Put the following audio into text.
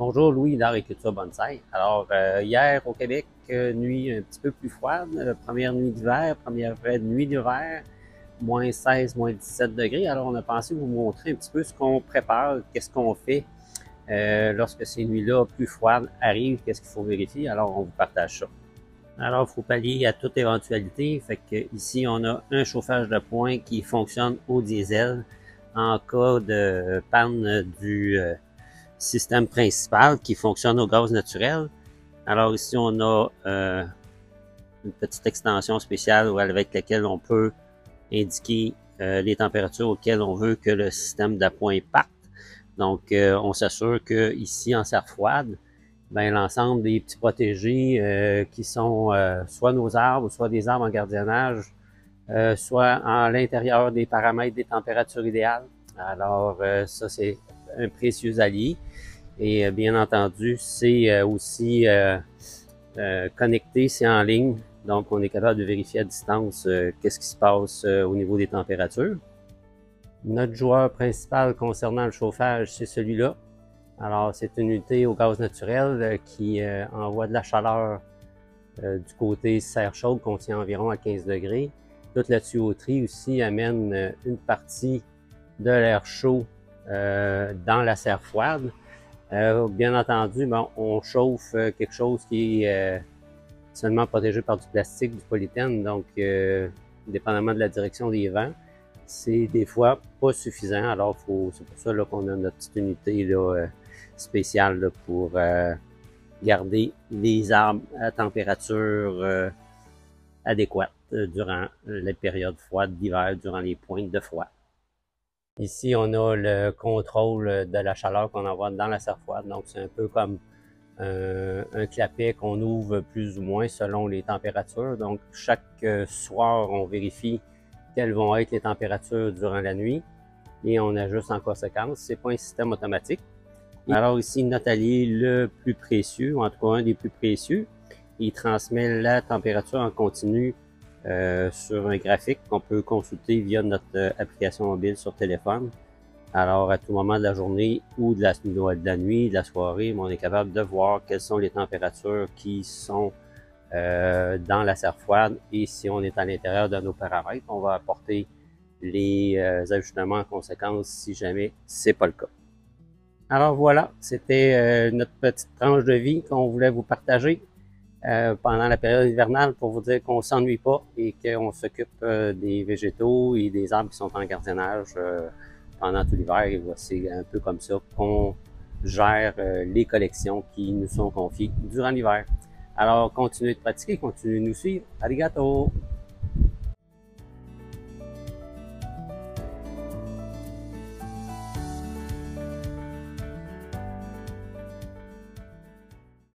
Bonjour Louis d'Agriculture Bonsaï. Alors, hier au Québec, nuit un petit peu plus froide, première nuit d'hiver, première vraie nuit d'hiver, moins 16, moins 17 degrés. Alors, on a pensé vous montrer un petit peu ce qu'on prépare, qu'est-ce qu'on fait lorsque ces nuits-là plus froides arrivent, qu'est-ce qu'il faut vérifier. Alors, on vous partage ça. Alors, il faut pallier à toute éventualité. Fait que ici, on a un chauffage de pointe qui fonctionne au diesel en cas de panne du système principal qui fonctionne au gaz naturel. Alors ici, on a une petite extension spéciale avec laquelle on peut indiquer les températures auxquelles on veut que le système d'appoint parte. Donc, on s'assure que ici, en serre froide, ben, l'ensemble des petits protégés qui sont soit nos arbres, soit des arbres en gardiennage, soit à l'intérieur des paramètres des températures idéales. Alors, ça, c'est un précieux allié. Et bien entendu, c'est aussi connecté, c'est en ligne. Donc, on est capable de vérifier à distance qu'est-ce qui se passe au niveau des températures. Notre joueur principal concernant le chauffage, c'est celui-là. Alors, c'est une unité au gaz naturel qui envoie de la chaleur du côté serre chaude, contient environ à 15 degrés. Toute la tuyauterie aussi amène une partie de l'air chaud dans la serre froide. Bien entendu, bon, on chauffe quelque chose qui est seulement protégé par du plastique, du polythène, donc dépendamment de la direction des vents, c'est des fois pas suffisant. Alors, c'est pour ça qu'on a notre petite unité là, spéciale là, pour garder les arbres à température adéquate durant les périodes froides d'hiver, durant les pointes de froid. Ici, on a le contrôle de la chaleur qu'on envoie dans la serre froide. Donc, c'est un peu comme un clapet qu'on ouvre plus ou moins selon les températures. Donc, chaque soir, on vérifie quelles vont être les températures durant la nuit et on ajuste en conséquence. C'est pas un système automatique. Alors ici, notre allié le plus précieux, ou en tout cas un des plus précieux, il transmet la température en continu sur un graphique qu'on peut consulter via notre application mobile sur téléphone. Alors, à tout moment de la journée ou de la nuit, de la soirée, on est capable de voir quelles sont les températures qui sont dans la serre froide. Et si on est à l'intérieur de nos paramètres, on va apporter les ajustements en conséquence si jamais c'est pas le cas. Alors voilà, c'était notre petite tranche de vie qu'on voulait vous partager pendant la période hivernale pour vous dire qu'on s'ennuie pas et qu'on s'occupe des végétaux et des arbres qui sont en gardiennage pendant tout l'hiver. Et c'est un peu comme ça qu'on gère les collections qui nous sont confiées durant l'hiver. Alors, continuez de pratiquer, continuez de nous suivre. Arigato!